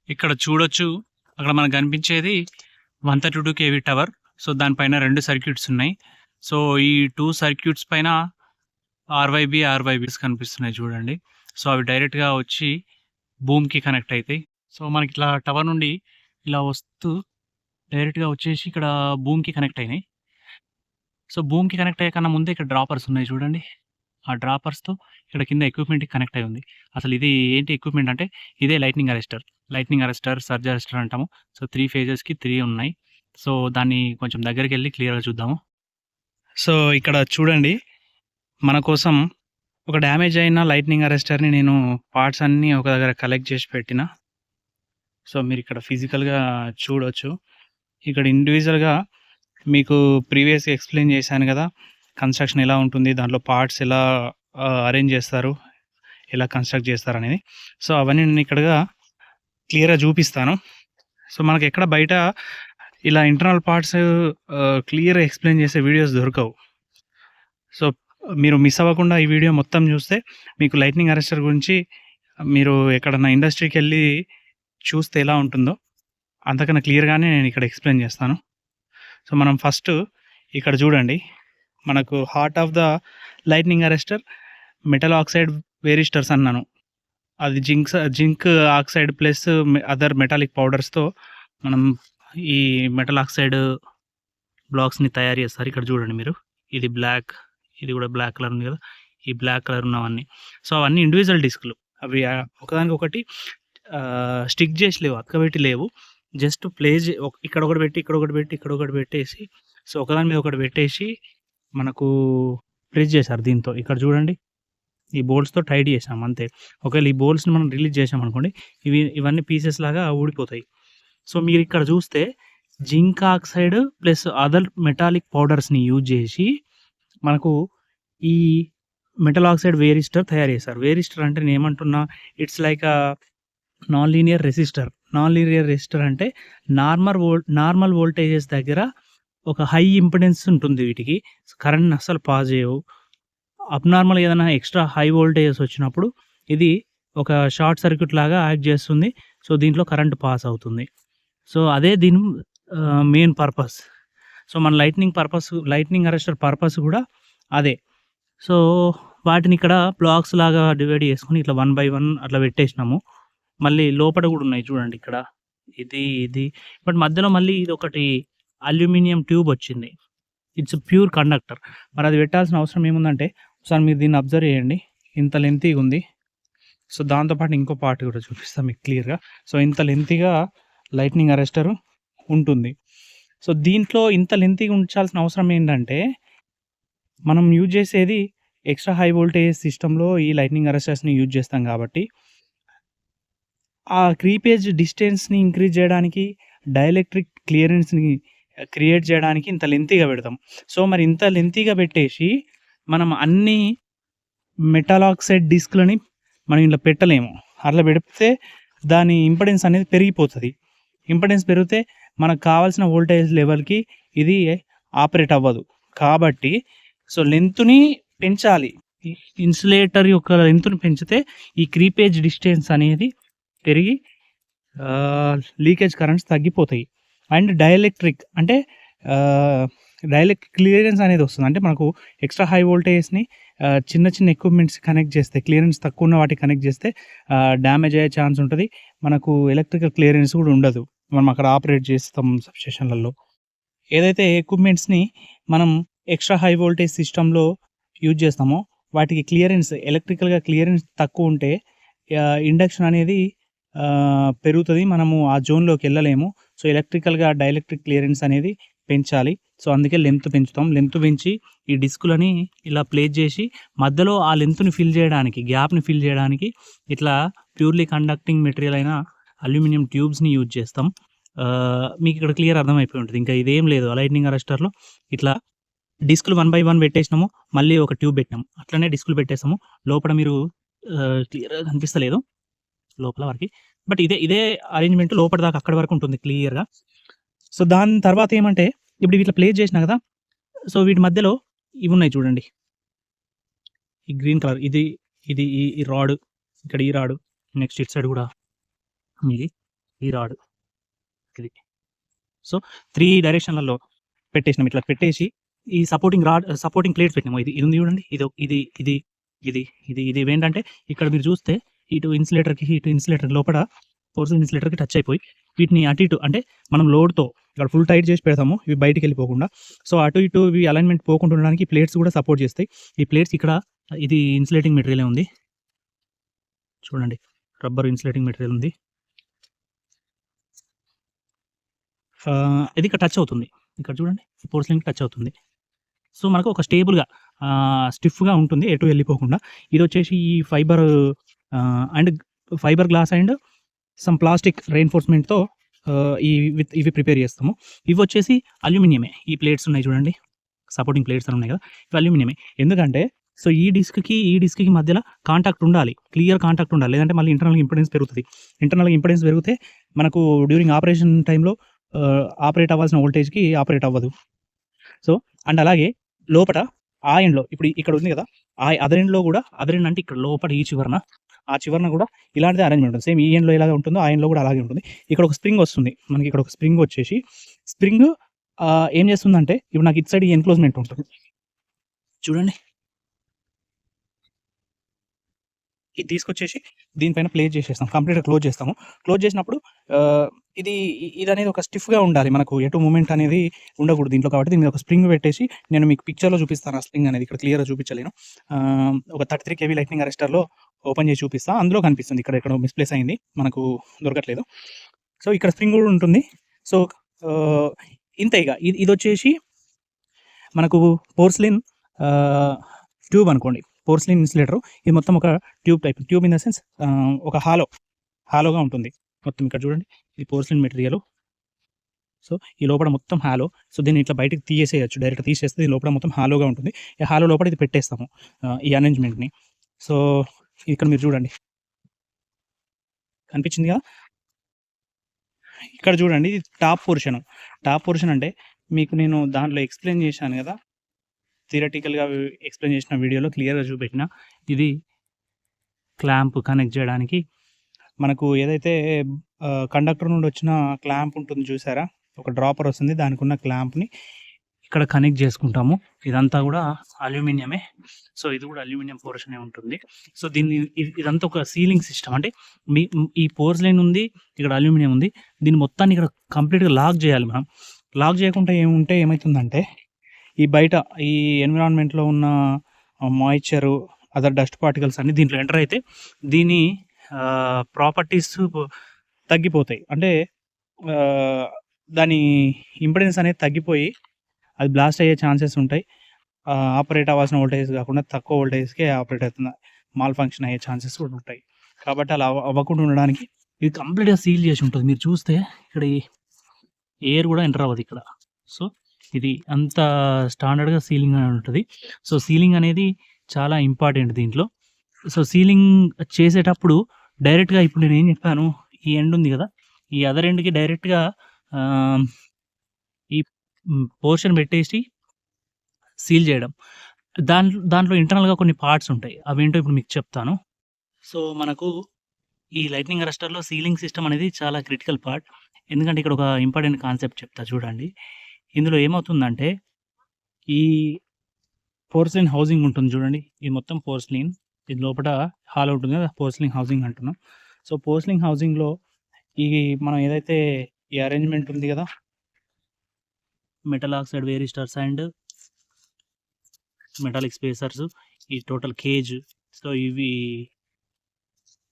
ఇక్కడ చూడొచ్చు. అక్కడ మనకు కనిపించేది 132 కేవీ టవర్. సో, దానిపైన 2 సర్క్యూట్స్ ఉన్నాయి. సో, ఈ 2 సర్క్యూట్స్ పైన ఆర్వైబీస్ కనిపిస్తున్నాయి చూడండి. సో, అవి డైరెక్ట్‌గా వచ్చి భూమికి కనెక్ట్ అయితాయి. సో, మనకిట్లా టవర్ నుండి ఇలా వస్తూ డైరెక్ట్‌గా వచ్చేసి ఇక్కడ భూమికి కనెక్ట్ అయినాయి. సో, భూమికి కనెక్ట్ అయ్యే కన్నా ముందే ఇక్కడ డ్రాపర్స్ ఉన్నాయి చూడండి. ఆ డ్రాపర్స్‌తో ఇక్కడ కింద ఎక్విప్‌మెంట్‌కి కనెక్ట్ అయ్యి ఉంది. అసలు ఇది ఏంటి ఎక్విప్‌మెంట్ అంటే ఇదే లైట్నింగ్ అరెస్టర్, సర్జ్ అరెస్టర్ అంటాము. సో, 3 ఫేజెస్‌కి 3 ఉన్నాయి. సో, దాన్ని కొంచెం దగ్గరికెళ్ళి క్లియర్‌గా చూద్దాము. సో, ఇక్కడ చూడండి. మన కోసం ఒక డ్యామేజ్ అయిన లైట్నింగ్ అరెస్టర్‌ని నేను పార్ట్స్ అన్నీ ఒక దగ్గర కలెక్ట్ చేసి పెట్టిన. సో, మీరిక్కడ ఫిజికల్‌గా చూడొచ్చు. ఇక్కడ ఇండివిజువల్‌గా మీకు ప్రీవియస్‌గా ఎక్స్‌ప్లెయిన్ చేశాను కదా! కన్‌స్ట్రక్షన్ ఎలా ఉంటుంది, దాంట్లో పార్ట్స్ ఎలా అరేంజ్ చేస్తారు, ఎలా కన్‌స్ట్రక్ట్ చేస్తారనేది. సో, అవన్నీ నేను ఇక్కడగా క్లియర్‌గా చూపిస్తాను. సో, మనకెక్కడ బయట ఇలా ఇంటర్నల్ పార్ట్స్ క్లియర్‌గా ఎక్స్‌ప్లెయిన్ చేసే వీడియోస్ దొరకవు. సో, మీరు మిస్ అవ్వకుండా ఈ వీడియో మొత్తం చూస్తే మీకు లైట్నింగ్ అరెస్టర్ గురించి మీరు ఎక్కడన్నా ఇండస్ట్రీకెళ్ళి చూస్తే ఎలా ఉంటుందో అంతకన్నా క్లియర్‌గానే నేను ఇక్కడ ఎక్స్‌ప్లెయిన్ చేస్తాను. సో, మనం ఫస్ట్ ఇక్కడ చూడండి. మనకు heart of the lightning arrester metal oxide varistors అన్నాను. అది zinc oxide plus other metallic పౌడర్స్‌తో మనం ఈ మెటల్ ఆక్సైడ్ బ్లాక్స్‌ని తయారు చేస్తారు. ఇక్కడ చూడండి మీరు. ఇది బ్లాక్, ఇది కూడా బ్లాక్ కలర్ ఉంది కదా! ఈ బ్లాక్ కలర్ ఉన్నవన్నీ. సో, అవన్నీ ఇండివిజువల్ డిస్క్‌లు. అవి ఒకదానికొకటి స్టిక్ చేసి లేవు, అతకబెట్టి లేవు. జస్ట్ ప్లేస్ ఇక్కడ ఒకటి పెట్టి, ఇక్కడ ఒకటి పెట్టి, ఇక్కడ ఒకటి పెట్టేసి, సో, ఒకదాని మీద ఒకటి పెట్టేసి మనకు ప్రెస్ చేశారు దీంతో. ఇక్కడ చూడండి. ఈ బోల్ట్స్‌తో టైట్ చేసాం అంతే. ఒకవేళ ఈ బోల్ట్స్‌ని మనం రిలీజ్ చేసామనుకోండి, ఇవన్నీ పీసెస్ లాగా ఊడిపోతాయి. సో, మీరిక్కడ చూస్తే zinc oxide plus other metallic పౌడర్స్‌ని యూజ్ చేసి మనకు ఈ మెటల్ ఆక్సైడ్ వేరిస్టర్ తయారు చేశారు. వేరిస్టర్ అంటే నేనేమంటున్నా, it's like non linear resistor. Non linear resistor అంటే నార్మల్ వోల్టేజెస్ దగ్గర ఒక హై ఇంపెడెన్స్ ఉంటుంది వీటికి. కరెంట్‌ని అస్సలు పాస్ చేయవు. అబ్‌నార్మల్ ఏదైనా ఎక్స్ట్రా హై వోల్టేజెస్ వచ్చినప్పుడు ఇది ఒక షార్ట్ సర్క్యూట్ లాగా యాక్ట్ చేస్తుంది. సో, దీంట్లో కరెంట్ పాస్ అవుతుంది. సో, అదే దీని మెయిన్ పర్పస్. సో, మన లైట్నింగ్ అరెస్టర్ పర్పస్ కూడా అదే. సో, వాటిని ఇక్కడ బ్లాక్స్ లాగా డివైడ్ చేసుకొని ఇట్లా 1 బై 1 అట్లా పెట్టేసినాము. మళ్ళీ లోపట కూడా ఉన్నాయి చూడండి ఇక్కడ. ఇది బట్ మధ్యలో మళ్ళీ ఇదొకటి అల్యూమినియం ట్యూబ్ వచ్చింది. It's pure conductor. మరి అది పెట్టాల్సిన అవసరం ఏముందంటే, ఒకసారి మీరు దీన్ని అబ్జర్వ్ చేయండి. ఇంత లెంతీగా ఉంది. సో, దాంతో పాటు ఇంకో పార్ట్ కూడా చూపిస్తాను మీకు క్లియర్‌గా. సో, ఇంత లెంతీగా లైట్నింగ్ అరెస్టర్ ఉంటుంది. సో, దీంట్లో ఇంత లెంతీగా ఉంచాల్సిన అవసరం ఏంటంటే, మనం యూజ్ చేసేది ఎక్స్ట్రా హై వోల్టేజ్ సిస్టమ్‌లో ఈ లైట్నింగ్ అరెస్టర్స్‌ని యూజ్ చేస్తాం కాబట్టి, ఆ క్రీపేజ్ డిస్టెన్స్‌ని ఇంక్రీజ్ చేయడానికి, డైఎలక్ట్రిక్ క్లియరెన్స్‌ని క్రియేట్ చేయడానికి ఇంత లెంతీగా పెడతాం. సో, మరి ఇంత లెంతీగా పెట్టేసి మనం అన్ని మెటల్ ఆక్సైడ్ డిస్క్‌లని మనం ఇలా పెట్టలేము. అట్లా పెడితే దాని ఇంపెడెన్స్ అనేది పెరిగిపోతది. ఇంపెడెన్స్ పెరిగితే మనకు కావాల్సిన వోల్టేజ్ లెవెల్‌కి ఇది ఆపరేట్ అవ్వదు. కాబట్టి సో, లెంగ్త్‌ని పెంచాలి. ఇన్సులేటర్ యొక్క లెంగ్త్‌ని పెంచితే ఈ క్రీపేజ్ డిస్టెన్స్ అనేది పెరిగి లీకేజ్ కరెంట్స్ తగ్గిపోతాయి. అండ్ డైఎలక్ట్రిక్ అంటే డైఎలక్ట్రిక్ క్లియరెన్స్ అనేది వస్తుంది. అంటే మనకు ఎక్స్ట్రా హై వోల్టేజెస్‌ని చిన్న ఎక్విప్‌మెంట్స్ కనెక్ట్ చేస్తే, క్లియరెన్స్ తక్కువ ఉన్న వాటికి కనెక్ట్ చేస్తే డ్యామేజ్ అయ్యే ఛాన్స్ ఉంటది. మనకు ఎలక్ట్రికల్ క్లియరెన్స్ కూడా ఉండదు. మనం అక్కడ ఆపరేట్ చేస్తాం సబ్‌స్టేషన్‌లలో. ఏదైతే ఎక్విప్‌మెంట్స్‌ని మనం ఎక్స్ట్రా హై వోల్టేజ్ సిస్టమ్‌లో యూజ్ చేస్తామో వాటికి ఎలక్ట్రికల్‌గా క్లియరెన్స్ తక్కువ ఉంటే ఇండక్షన్ అనేది పెరుగుతది. మనము ఆ జోన్‌లోకి వెళ్ళలేము. సో, ఎలక్ట్రికల్‌గా డైఎలక్ట్రిక్ క్లియరెన్స్ అనేది పెంచాలి. సో, అందుకే లెంగ్త్ పెంచుతాం. లెంగ్త్ పెంచి ఈ డిస్కులని ఇలా ప్లేస్ చేసి మధ్యలో ఆ లెంగ్త్‌ని గ్యాప్‌ని ఫిల్ చేయడానికి ఇట్లా ప్యూర్‌లీ కండక్టింగ్ మెటీరియల్ అయిన అల్యూమినియం ట్యూబ్స్‌ని యూజ్ చేస్తాం. మీకు ఇక్కడ క్లియర్ అర్థమైపోయి ఉంటది. ఇంకా ఇదేం లేదు. లైట్నింగ్ అరెస్టర్‌లో ఇట్లా డిస్కులు 1 బై 1 పెట్టేసినాము. మళ్ళీ ఒక ట్యూబ్ పెట్టినాము. అట్లనే డిస్కులు పెట్టేసాము. లోపల మీరు క్లియర్‌గా కనిపిస్తలేదు లోపల వరకి. బట్ ఇదే అరేంజ్‌మెంట్ లోపటి దాకా అక్కడి వరకు ఉంటుంది క్లియర్‌గా. సో, దాని తర్వాత ఏమంటే, ఇప్పుడు ఇట్లా ప్లేస్ చేసినా కదా! సో, వీటి మధ్యలో ఇవున్నాయి చూడండి. ఈ గ్రీన్ కలర్ ఇది ఈ రాడ్, ఇక్కడ ఈ రాడ్, నెక్స్ట్ ఇటు సైడ్ కూడా ఇది. ఈ రాడ్ ఇది. సో 3 డైరెక్షన్‌లలో పెట్టేసినాం. ఇట్లా పెట్టేసి ఈ సపోర్టింగ్ ప్లేట్స్ పెట్టినాము. ఇది ఉంది చూడండి. ఇది ఇవేంటంటే ఇక్కడ మీరు చూస్తే ఇటు ఇన్సులేటర్‌కి లోపల పోర్సిలిన్ ఇన్సులేటర్‌కి టచ్ అయిపోయి వీటిని అటు ఇటు అంటే మనం లోడ్‌తో ఇక్కడ ఫుల్ టైట్ చేసి పెడతాము. ఇవి బయటికెళ్ళిపోకుండా. సో అటు ఇటు ఇవి అలైన్‌మెంట్ పోకుండా ఉండడానికి ప్లేట్స్ కూడా సపోర్ట్ చేస్తాయి. ఈ ప్లేట్స్ ఇక్కడ ఇది ఇన్సులేటింగ్ మెటీరియలే ఉంది. చూడండి రబ్బర్ ఇన్సులేటింగ్ మెటీరియల్ ఉంది. ఇది ఇక్కడ టచ్ అవుతుంది. ఇక్కడ చూడండి పోర్సిలిన్‌కి టచ్ అవుతుంది. సో మనకు ఒక స్టేబుల్‌గా స్టిఫ్‌గా ఉంటుంది. ఎటు వెళ్ళిపోకుండా. ఇదొచ్చేసి ఈ and fibre glass and some plastic రెయిన్ఫోర్స్‌మెంట్‌తో ఇవి ప్రిపేర్ చేస్తాము. ఇవొచ్చేసి అల్యూమినియమే. ఈ ప్లేట్స్ ఉన్నాయి చూడండి. సపోర్టింగ్ ప్లేట్స్ అని ఉన్నాయి కదా! ఇవి అల్యూమినియమే. ఎందుకంటే సో ఈ డిస్క్‌కి మధ్యలో కాంటాక్ట్ ఉండాలి. క్లియర్ కాంటాక్ట్ ఉండాలి. లేదంటే మళ్ళీ ఇంటర్నల్‌గా ఇంపెడెన్స్ పెరుగుతది. ఇంటర్నల్‌గా ఇంపెడెన్స్ పెరిగితే మనకు డ్యూరింగ్ ఆపరేషన్ టైమ్‌లో ఆపరేట్ అవ్వాల్సిన వోల్టేజ్‌కి ఆపరేట్ అవ్వదు. సో అండ్ అలాగే లోపట ఆ ఎండ్‌లో ఇప్పుడు ఇక్కడ ఉంది కదా! అదర్ ఎండ్‌లో కూడా అదర్ ఎండ్ అంటే ఇక్కడ లోపల ఆ చివరన కూడా ఇలాంటిదే అరేంజ్‌మెంట్ ఉంటుంది. సేమ్ ఈ ఎండ్‌లో ఎలాగ ఉంటుందో ఆ ఎండ్‌లో కూడా అలాగే ఉంటుంది. ఇక్కడ ఒక స్ప్రింగ్ వస్తుంది. మనకి ఇక్కడ ఒక స్ప్రింగ్ వచ్చేసి స్ప్రింగ్ ఏం చేస్తుందంటే ఇప్పుడు నాకు ఇటు సైడ్ ఈ ఎన్‌క్లోజ్‌మెంట్ ఉంటుంది. చూడండి. ఇది తీసుకొచ్చేసి దీనిపైన ప్లేస్ చేసేస్తాం. కంప్లీట్‌గా క్లోజ్ చేస్తాము. క్లోజ్ చేసినప్పుడు ఇదనేది ఒక స్టిఫ్‌గా ఉండాలి. మనకు ఎటు మూవ్‌మెంట్ అనేది ఉండకూడదు దీంట్లో. కాబట్టి దీని మీద ఒక స్ప్రింగ్ పెట్టేసి నేను మీకు పిక్చర్‌లో చూపిస్తాను. ఆ స్ప్రింగ్ అనేది ఇక్కడ క్లియర్‌గా చూపించలేను. ఒక 33 కేవీ లైట్నింగ్ అరెస్టర్‌లో ఓపెన్ చేసి చూపిస్తా. అందులో కనిపిస్తుంది. ఇక్కడ ఎక్కడో మిస్‌ప్లేస్ అయింది. మనకు దొరకట్లేదు. సో ఇక్కడ స్ప్రింగ్ కూడా ఉంటుంది. సో ఇంతే ఇగ. ఇదొచ్చేసి మనకు పోర్సిలిన్ ట్యూబ్ అనుకోండి. Porcelain insulator. ఇది మొత్తం ఒక tube type. Tube in the sense ఒక హాలోగా ఉంటుంది. మొత్తం ఇక్కడ చూడండి. ఇది పోర్సిలిన్ మెటీరియల్. సో ఈ లోపల మొత్తం హాలో. సో దీన్ని ఇట్లా బయటకి తీసేయొచ్చు. డైరెక్ట్ తీసేస్తే దీని లోపల మొత్తం హాలోగా ఉంటుంది. ఈ హాలో లోపల ఇది పెట్టేస్తాము. ఈ అరేంజ్‌మెంట్‌ని. సో ఇక్కడ మీరు చూడండి. కనిపించింది కదా! ఇక్కడ చూడండి. ఇది టాప్ పోర్షన్. టాప్ పోర్షన్ అంటే మీకు నేను దాంట్లో ఎక్స్‌ప్లెయిన్ చేశాను కదా! థియరటికల్‌గా ఎక్స్‌ప్లెయిన్ చేసిన వీడియోలో క్లియర్‌గా చూపెట్టిన. ఇది క్లాంప్ కనెక్ట్ చేయడానికి మనకు ఏదైతే కండక్టర్ నుండి వచ్చిన క్లాంప్ ఉంటుంది చూసారా? ఒక డ్రాపర్ వస్తుంది. దానికి ఉన్న క్లాంప్‌ని ఇక్కడ కనెక్ట్ చేసుకుంటాము. ఇదంతా కూడా అల్యూమినియమే. సో ఇది కూడా అల్యూమినియం పోర్షనే ఉంటుంది. సో ఇదంతా ఒక సీలింగ్ సిస్టమ్. అంటే ఈ పోర్సిలిన్ ఉంది. ఇక్కడ అల్యూమినియం ఉంది. దీన్ని మొత్తాన్ని ఇక్కడ కంప్లీట్‌గా లాక్ చేయాలి మనం. లాక్ చేయకుండా ఏమైతుందంటే ఈ బయట ఈ ఎన్విరాన్మెంట్‌లో ఉన్న మాయిశ్చరు, అదర్ డస్ట్ పార్టికల్స్ అన్నీ దీంట్లో ఎంటర్ అయితే దీని ప్రాపర్టీస్ తగ్గిపోతాయి. అంటే దాని ఇంపెడెన్స్ అనేది తగ్గిపోయి అది బ్లాస్ట్ అయ్యే ఛాన్సెస్ ఉంటాయి. ఆపరేట్ అవ్వాల్సిన వోల్టేజ్ కాకుండా తక్కువ వోల్టేజ్‌కే ఆపరేట్ అవుతుంది. మాల్ ఫంక్షన్ అయ్యే ఛాన్సెస్ కూడా ఉంటాయి. కాబట్టి అలా అవ్వకుండా ఉండడానికి ఇది కంప్లీట్‌గా సీల్ చేసి ఉంటుంది. మీరు చూస్తే ఇక్కడ ఎయిర్ కూడా ఎంటర్ అవ్వదు ఇక్కడ. సో ఇది అంత స్టాండర్డ్‌గా సీలింగ్ అని ఉంటది. సో సీలింగ్ అనేది చాలా ఇంపార్టెంట్ దీంట్లో. సో సీలింగ్ చేసేటప్పుడు డైరెక్ట్‌గా ఇప్పుడు నేను ఏం చెప్పాను, ఈ ఎండ్ ఉంది కదా! ఈ అదర్ ఎండ్‌కి డైరెక్ట్‌గా ఈ పోర్షన్ పెట్టేసి సీల్ చేయడం. దాంట్లో ఇంటర్నల్‌గా కొన్ని పార్ట్స్ ఉంటాయి. అవేంటో ఇప్పుడు మీకు చెప్తాను. సో మనకు ఈ లైట్నింగ్ అరెస్టర్‌లో సీలింగ్ సిస్టమ్ అనేది చాలా క్రిటికల్ పార్ట్. ఎందుకంటే ఇక్కడ ఒక ఇంపార్టెంట్ కాన్సెప్ట్ చెప్తా చూడండి. ఇందులో ఏమవుతుందంటే ఈ పోర్సిలిన్ హౌసింగ్ ఉంటుంది చూడండి. ఇది మొత్తం పోర్సిలిన్. ఇది లోపల హాల్ ఉంటుంది కదా! పోర్సిలిన్ హౌసింగ్ అంటున్నాం. సో పోర్సిలిన్ హౌసింగ్‌లో మనం ఏదైతే ఈ అరేంజ్‌మెంట్ ఉంది కదా! Metal oxide varistors and metallic spacers, ఈ టోటల్ కేజ్. సో ఇవి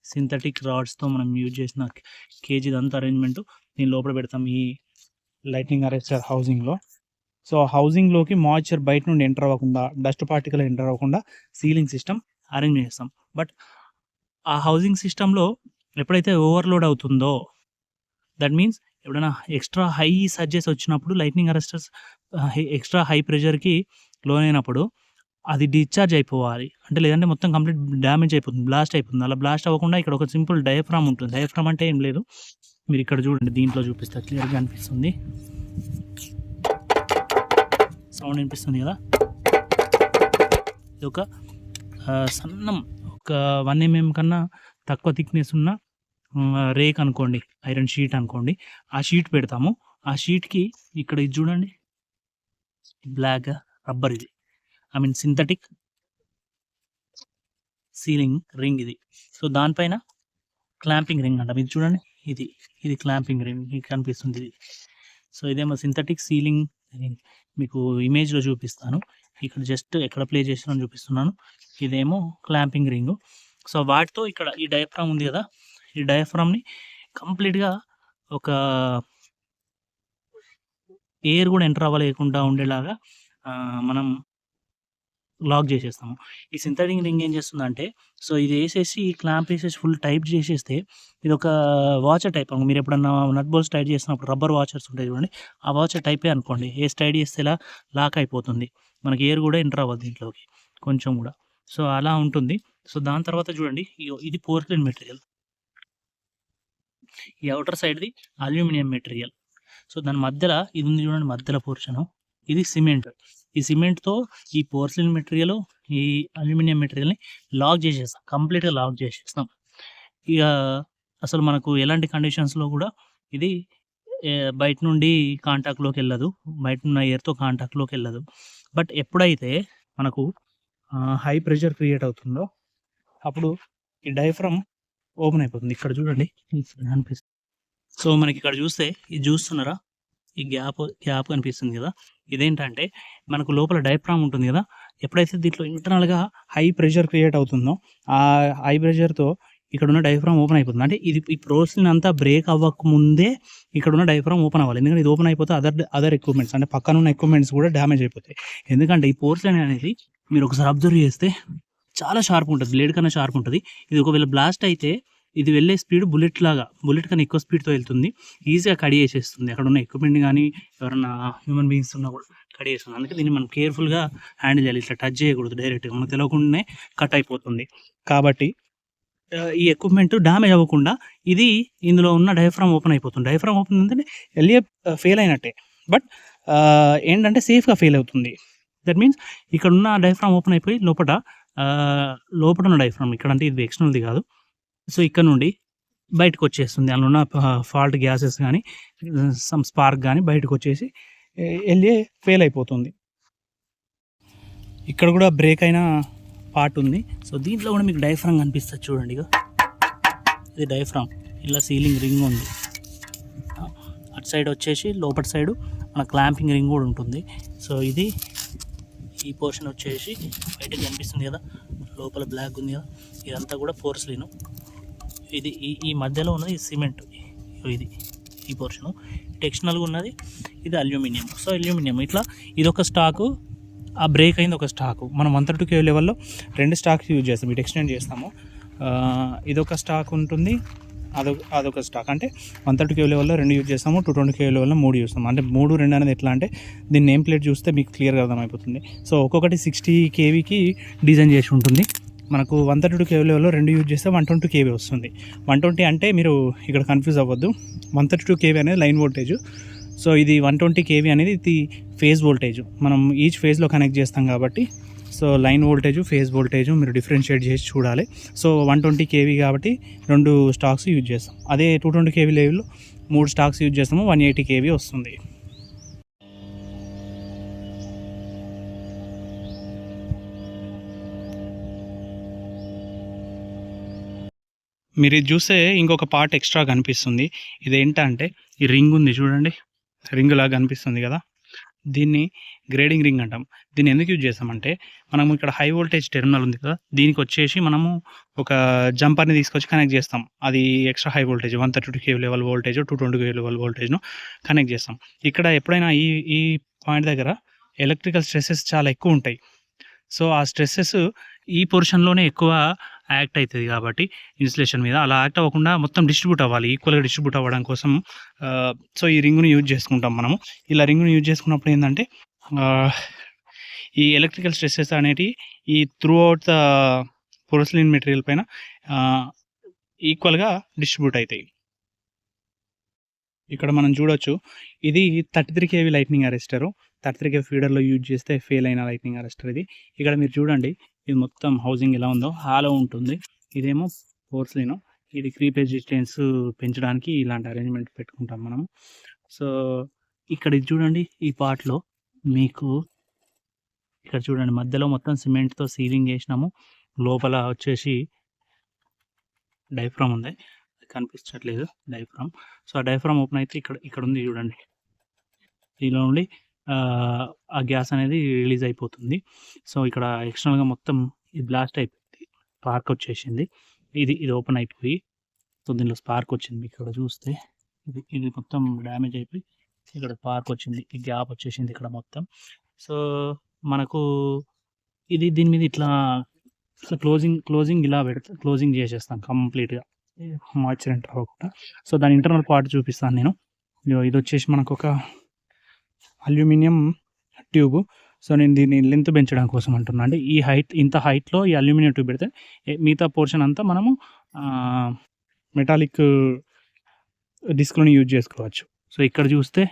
సింథటిక్ రాడ్స్‌తో మనం యూజ్ చేసిన కేజ్ ఇదంతా అరేంజ్‌మెంట్ దీని లోపల పెడతాం ఈ లైట్నింగ్ అరెస్టర్ హౌసింగ్‌లో. సో హౌసింగ్‌లోకి మాయిశ్చర్ బయట నుండి ఎంటర్ అవ్వకుండా, డస్ట్ పార్టికల్ ఎంటర్ అవ్వకుండా సీలింగ్ సిస్టమ్ అరేంజ్ చేస్తాం. బట్ ఆ హౌసింగ్ సిస్టమ్‌లో ఎప్పుడైతే ఓవర్‌లోడ్ అవుతుందో దట్ మీన్స్ ఎప్పుడైనా ఎక్స్ట్రా హై సర్జెస్ వచ్చినప్పుడు లైట్నింగ్ అరెస్టర్స్ ఎక్స్ట్రా హై ప్రెషర్‌కి లోనైనప్పుడు అది డిశ్చార్జ్ అయిపోవాలి. అంటే లేదంటే మొత్తం కంప్లీట్ డ్యామేజ్ అయిపోతుంది. బ్లాస్ట్ అయిపోతుంది. అలా బ్లాస్ట్ అవ్వకుండా ఇక్కడ ఒక సింపుల్ డయాఫ్రామ్ ఉంటుంది. డయాఫ్రామ్ అంటే ఏం లేదు. మీరు ఇక్కడ చూడండి. దీంట్లో చూపిస్తా క్లియర్‌గా అనిపిస్తుంది. సౌండ్ వినిపిస్తుంది కదా! ఇది ఒక సన్నం ఒక 1 mm కన్నా తక్కువ థిక్‌నెస్ ఉన్న రేక్ అనుకోండి, ఐరన్ షీట్ అనుకోండి. ఆ షీట్ పెడతాము. ఆ షీట్‌కి ఇక్కడ ఇది చూడండి బ్లాక్ రబ్బర్ ఇది. I mean synthetic ceiling ring ఇది. సో, దానిపైన క్లాంపింగ్ రింగ్ అంటాం. ఇది చూడండి ఇది. ఇది క్లాంపింగ్ రింగ్ మీకు కనిపిస్తుంది ఇది. సో, ఇదేమో సింథటిక్ సీలింగ్ రింగ్. మీకు ఇమేజ్‌లో చూపిస్తాను. ఇక్కడ జస్ట్ ఎక్కడ ప్లే చేసినానో చూపిస్తున్నాను. ఇదేమో క్లాంపింగ్ రింగు. సో, వాటితో ఇక్కడ ఈ డయాఫ్రామ్ ఉంది కదా! ఈ డయాఫ్రామ్‌ని కంప్లీట్‌గా ఒక ఎయిర్ కూడా ఎంటర్ అవ్వలేకుండా ఉండేలాగా మనం లాక్ చేసేస్తాము. ఈ సింథటిక్ రింగ్ ఏం చేస్తుందంటే, సో, ఇది ఏసేసి ఈ క్లాంప్ ఏసేసి ఫుల్ టైట్ చేసేస్తే ఇదొక వాచర్ టైప్. మీరు ఎప్పుడన్నా నట్ బోల్ట్స్ టైట్ చేసినప్పుడు రబ్బర్ వాచర్స్ ఉంటాయి చూడండి. ఆ వాచర్ టైపే అనుకోండి. ఏసి టైట్ చేస్తే ఇలా లాక్ అయిపోతుంది. మనకి ఎయిర్ కూడా ఎంటర్ అవ్వదు దీంట్లోకి కొంచెం కూడా. సో, అలా ఉంటుంది. సో, దాని తర్వాత చూడండి ఇగో ఇది పోర్సిలిన్ మెటీరియల్. ఈ ఔటర్ సైడ్‌ది అల్యూమినియం మెటీరియల్. సో, దాని మధ్యల ఇది ఉంది చూడండి మధ్యల పోర్షను. ఇది సిమెంట్. ఈ సిమెంట్‌తో ఈ పోర్సిలిన్ మెటీరియల్, ఈ అల్యూమినియం మెటీరియల్‌ని లాక్ చేసేస్తాం. కంప్లీట్‌గా లాక్ చేసేస్తాం. ఇగ అసలు మనకు ఎలాంటి కండిషన్స్‌లో కూడా ఇది బయట నుండి కాంటాక్ట్‌లోకెళ్ళదు. బయటున్న ఎయిర్‌తో కాంటాక్ట్‌లోకెళ్ళదు. బట్ ఎప్పుడైతే మనకు హై ప్రెషర్ క్రియేట్ అవుతుందో అప్పుడు ఈ డయాఫ్రామ్ ఓపెన్ అయిపోతుంది. ఇక్కడ చూడండి కనిపిస్తుంది. సో, మనకి ఇక్కడ చూస్తే ఇది చూస్తున్నారా? ఈ గ్యాప్ కనిపిస్తుంది కదా! ఇదేంటంటే మనకు లోపల డయాఫ్రామ్ ఉంటుంది కదా! ఎప్పుడైతే దీంట్లో ఇంటర్నల్‌గా హై ప్రెషర్ క్రియేట్ అవుతుందో ఆ హై ప్రెషర్‌తో ఇక్కడున్న డయాఫ్రామ్ ఓపెన్ అయిపోతుంది. అంటే ఇది ఈ పోర్సిలిన్ అంతా బ్రేక్ అవ్వకముందే ఇక్కడున్న డయాఫ్రామ్ ఓపెన్ అవ్వాలి. ఎందుకంటే ఇది ఓపెన్ అయిపోతే అదర్ ఎక్విప్‌మెంట్స్ అంటే పక్కనున్న ఎక్విప్‌మెంట్స్ కూడా డ్యామేజ్ అయిపోతాయి. ఎందుకంటే ఈ పోర్సిలిన్ అనేది మీరు ఒకసారి అబ్జర్వ్ చేస్తే చాలా షార్ప్ ఉంటది. బ్లేడ్ కన్నా షార్ప్ ఉంటది. ఇది ఒకవేళ బ్లాస్ట్ అయితే ఇది వెళ్ళే స్పీడ్ బుల్లెట్ కన్నా ఎక్కువ స్పీడ్‌తో వెళ్తుంది. ఈజీగా కడియేసేస్తుంది. అక్కడున్న ఎక్విప్‌మెంట్‌ని గానీ, ఎవరన్నా హ్యూమన్ బీయింగ్స్ ఉన్నా కూడా కడియేస్తుంది. అందుకే దీన్ని మనం కేర్‌ఫుల్‌గా హ్యాండిల్ చేయాలి. ఇట్లా టచ్ చేయకూడదు డైరెక్ట్‌గా. మనకు తెలవకుండానే కట్ అయిపోతుంది. కాబట్టి ఈ ఎక్విప్‌మెంట్ డ్యామేజ్ అవ్వకుండా ఇది ఇందులో ఉన్న డయాఫ్రామ్ ఓపెన్ అయిపోతుంది. డయాఫ్రామ్ ఓపెన్ అయిందంటే ఎల్ఏ ఫెయిల్ అయినట్టే. బట్ ఏంటంటే సేఫ్‌గా ఫెయిల్ అవుతుంది. దట్ మీన్స్ ఇక్కడున్న డయాఫ్రామ్ ఓపెన్ అయిపోయి లోపటున్న డయాఫ్రామ్ ఇక్కడంటే ఇది ఎక్స్టర్నల్‌ది కాదు. సో, ఇక్కడ నుండి బయటకొచ్చేస్తుంది. అందులో ఉన్న ఫాల్ట్ గ్యాసెస్ గానీ, సమ్ స్పార్క్ గానీ బయటకొచ్చేసి ఎల్ఏ ఫెయిల్ అయిపోతుంది. ఇక్కడ కూడా బ్రేక్ అయిన పార్ట్ ఉంది. సో, దీంట్లో కూడా మీకు డయాఫ్రామ్ కనిపిస్తది చూడండి ఇగో. ఇది డయాఫ్రామ్. ఇలా సీలింగ్ రింగ్ ఉంది. అటు సైడ్ వచ్చేసి లోపటి సైడు మన క్లాంపింగ్ రింగ్ కూడా ఉంటుంది. సో, ఇది ఈ పోర్షన్ వచ్చేసి బయటకి కనిపిస్తుంది కదా! లోపల బ్లాక్ ఉంది కదా! ఇదంతా కూడా పోర్సిలిన్. ఇది ఈ మధ్యలో ఉన్నది సిమెంట్. ఇది ఈ పోర్షను. టెక్స్టర్నల్‌గా ఉన్నది ఇది అల్యూమినియం. సో, అల్యూమినియం ఇట్లా ఇదొక స్టాకు. ఆ బ్రేక్ అయింది ఒక స్టాకు. మనం 132 kV లెవెల్‌లో 2 స్టాక్స్ యూజ్ చేస్తాం. ఇటు ఎక్స్టెండ్ చేస్తాము. ఇదొక స్టాక్ ఉంటుంది. అదొక స్టాక్. అంటే 132 kV లెవెల్‌లో 2 యూజ్ చేస్తాము. 220 kV లెవెల్‌లో 3 చేస్తాము. అంటే 3, 2 అనేది ఎట్లా అంటే దీని నేమ్ ప్లేట్ చూస్తే మీకు క్లియర్‌గా అర్థమైపోతుంది. సో, ఒక్కొక్కటి 60 kVకి డిజైన్ చేసి ఉంటుంది. మనకు 132 kV లెవెల్‌లో 2 యూజ్ చేస్తే 120 kV వస్తుంది. 120 అంటే మీరు ఇక్కడ కన్ఫ్యూజ్ అవ్వద్దు. 132 kV అనేది లైన్ వోల్టేజ్. సో, ఇది 120 kV అనేది ఇది ఫేజ్ వోల్టేజ్. మనం ఈచ్ ఫేజ్‌లో కనెక్ట్ చేస్తాం కాబట్టి so, line voltage, phase voltage మీరు డిఫరెన్షియేట్ చేసి చూడాలి. సో, 120 kV కాబట్టి 2 స్టాక్స్ యూజ్ చేస్తాం. అదే 220 kV లెవెల్‌లో 3 స్టాక్స్ యూజ్ చేస్తాము. 180 kV వస్తుంది. మీరు ఇది చూస్తే ఇంకొక పార్ట్ ఎక్స్ట్రా కనిపిస్తుంది. ఇదేంటంటే ఈ రింగ్ ఉంది చూడండి. రింగ్ లాగా కనిపిస్తుంది కదా! దీన్ని గ్రేడింగ్ రింగ్ అంటాం. దీన్ని ఎందుకు యూజ్ చేస్తామంటే మనము ఇక్కడ హై వోల్టేజ్ టెర్మినల్ ఉంది కదా! దీనికి వచ్చేసి మనము ఒక జంపర్‌ని తీసుకొచ్చి కనెక్ట్ చేస్తాం. అది extra high voltage 132 kV level voltage, 220 kV level వోల్టేజ్‌ను కనెక్ట్ చేస్తాం. ఇక్కడ ఎప్పుడైనా ఈ పాయింట్ దగ్గర ఎలక్ట్రికల్ స్ట్రెసెస్ చాలా ఎక్కువ ఉంటాయి. సో, ఆ స్ట్రెసెస్ ఈ పోర్షన్‌లోనే ఎక్కువ యాక్ట్ అయితది కాబట్టి ఇన్సులేషన్ మీద అలా యాక్ట్ అవ్వకుండా మొత్తం డిస్ట్రిబ్యూట్ అవ్వాలి. ఈక్వల్‌గా డిస్ట్రిబ్యూట్ అవ్వడం కోసం సో, ఈ రింగ్‌ని యూజ్ చేసుకుంటాం మనము. ఇలా రింగ్‌ని యూజ్ చేసుకున్నప్పుడు ఏందంటే ఈ ఎలక్ట్రికల్ స్ట్రెసెస్ అనేటివి ఈ through out the porcelain material పైన ఈక్వల్‌గా డిస్ట్రిబ్యూట్ అయితాయి. ఇక్కడ మనం చూడొచ్చు. ఇది 33 kV లైట్నింగ్ అరెస్టరు. 33 kV ఫీడర్‌లో యూజ్ చేస్తే ఫెయిల్ అయిన లైట్నింగ్ అరెస్టర్ ఇది. ఇక్కడ మీరు చూడండి. ఇది మొత్తం హౌసింగ్ ఎలా ఉందో హాలో ఉంటుంది. ఇదేమో పోర్సిలిన్. ఇది క్రీప్ రెసిస్టెన్స్ పెంచడానికి ఇలాంటి అరేంజ్మెంట్ పెట్టుకుంటాం మనం. సో ఇక్కడ ఇది చూడండి, ఈ పార్ట్‌లో మీకు ఇక్కడ చూడండి మధ్యలో మొత్తం సిమెంట్‌తో సీలింగ్ చేసినాము. లోపల వచ్చేసి డయాఫ్రామ్ ఉంది. కనిపించట్లేదు డయాఫ్రామ్. సో ఆ డయాఫ్రామ్ ఓపెన్ అయితే ఇక్కడ ఉంది చూడండి. దీనిలో నుండి ఆ గ్యాస్ అనేది రిలీజ్ అయిపోతుంది. సో ఇక్కడ ఎక్స్టర్నల్‌గా మొత్తం ఇది బ్లాస్ట్ అయిపోయింది. స్పార్క్ వచ్చేసింది. ఇది ఓపెన్ అయిపోయి, సో దీనిలో స్పార్క్ వచ్చింది. మీకు ఇక్కడ చూస్తే ఇది మొత్తం డ్యామేజ్ అయిపోయి ఇక్కడ స్పార్క్ వచ్చింది. ఈ గ్యాప్ వచ్చేసింది ఇక్కడ మొత్తం. సో మనకు దీని మీద ఇట్లా క్లోజింగ్ ఇలా క్లోజింగ్ చేసేస్తాం కంప్లీట్‌గా మాయిశ్చర్ ఎంటర్ అవ్వకుండా. సో దాని ఇంటర్నల్ పార్ట్ చూపిస్తాను నేను. ఇది వచ్చేసి మనకు ఒక అల్యూమినియం ట్యూబ్. సో నేను దీన్ని లెంత్ పెంచడం కోసం అంటున్నా. అంటే ఈ ఇంత హైట్‌లో ఈ అల్యూమినియం ట్యూబ్ పెడితే మిగతా పోర్షన్ అంతా మనము మెటాలిక్ డిస్క్‌లని యూజ్ చేసుకోవచ్చు. సో ఇక్కడ చూస్తే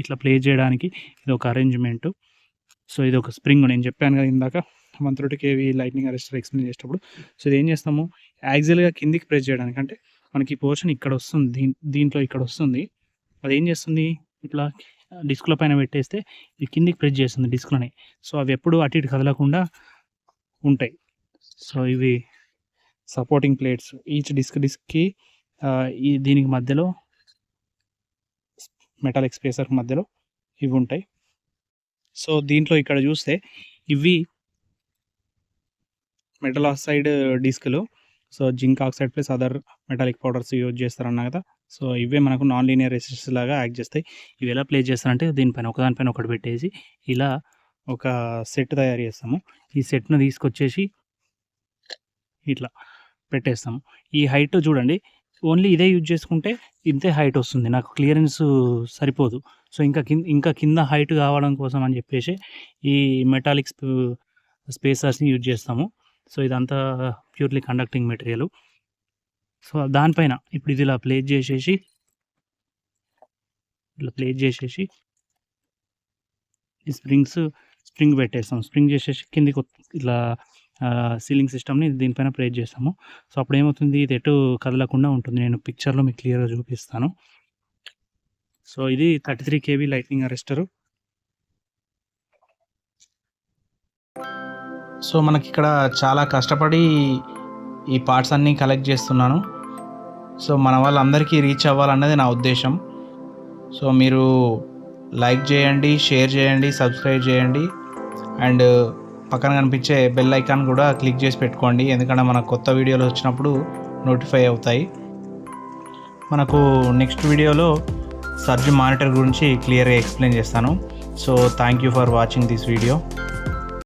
ఇట్లా ప్లేస్ చేయడానికి ఇది ఒక అరేంజ్‌మెంటు. సో ఇది ఒక స్ప్రింగ్ నేను చెప్పాను కదా ఇందాక 130 kV లైట్నింగ్ అరెస్టర్ ఎక్స్‌ప్లెయిన్ చేసేటప్పుడు. సో ఇది ఏం చేస్తాము, యాక్సియల్‌గా కిందికి ప్రెస్ చేయడానికి, అంటే మనకి ఈ పోర్షన్ ఇక్కడ వస్తుంది, దీంట్లో ఇక్కడ వస్తుంది. అది ఏం చేస్తుంది, ఇట్లా డిస్క్ల పైన పెట్టేస్తే ఇది కిందికి ప్రెస్ చేస్తుంది డిస్క్లని. సో అవి ఎప్పుడు అటు ఇటు కదలకుండా ఉంటాయి. సో ఇవి సపోర్టింగ్ ప్లేట్స్. ఈచ్ డిస్క్కి దీనికి మధ్యలో మెటాలిక్ స్పేసర్కి మధ్యలో ఇవి ఉంటాయి. సో దీంట్లో ఇక్కడ చూస్తే ఇవి మెటల్ ఆక్సైడ్ డిస్క్లు. So zinc oxide plus other metallic powders use చేస్తారన్నా కదా. సో ఇవే మనకు నాన్ లీనియర్ రెసిస్టర్స్ లాగా యాక్ట్ చేస్తాయి. ఇవి ఎలా ప్లేస్ చేస్తారంటే దీనిపైన ఒకదానిపైన ఒకటి పెట్టేసి ఇలా ఒక సెట్ తయారు చేస్తాము. ఈ సెట్ను తీసుకొచ్చేసి ఇట్లా పెట్టేస్తాము. ఈ హైట్ చూడండి, ఓన్లీ ఇదే యూజ్ చేసుకుంటే ఇంతే హైట్ వస్తుంది, నాకు క్లియరెన్స్ సరిపోదు. సో ఇంకా కింద హైట్ కావడం కోసం అని చెప్పేసి ఈ మెటాలిక్ స్పేసర్స్ని యూజ్ చేస్తాము. సో ఇదంతా ప్యూర్లీ కండక్టింగ్ మెటీరియల్. సో దానిపైన ఇప్పుడు ఇది ఇలా ప్లేస్ చేసేసి ఈ స్ప్రింగ్ పెట్టేస్తాం. స్ప్రింగ్ చేసేసి కిందికి ఇట్లా సీలింగ్ సిస్టమ్ని దీనిపైన ప్లేస్ చేస్తాము. సో అప్పుడు ఏమవుతుంది, ఇది ఎటు కదలకుండా ఉంటుంది. నేను పిక్చర్లో మీకు క్లియర్గా చూపిస్తాను. సో ఇది 33 kV లైట్నింగ్ అరెస్టరు. సో మనకి ఇక్కడ చాలా కష్టపడి ఈ పార్ట్స్ అన్నీ కలెక్ట్ చేస్తున్నాను. సో మన వాళ్ళందరికీ రీచ్ అవ్వాలన్నది నా ఉద్దేశం. సో మీరు లైక్ చేయండి, షేర్ చేయండి, సబ్స్క్రైబ్ చేయండి, అండ్ పక్కన కనిపించే బెల్ ఐకాన్ కూడా క్లిక్ చేసి పెట్టుకోండి. ఎందుకంటే మనకు కొత్త వీడియోలు వచ్చినప్పుడు నోటిఫై అవుతాయి. మనకు నెక్స్ట్ వీడియోలో సర్జ్ మానిటర్ గురించి క్లియర్గా ఎక్స్ప్లెయిన్ చేస్తాను. So thank you for watching this video.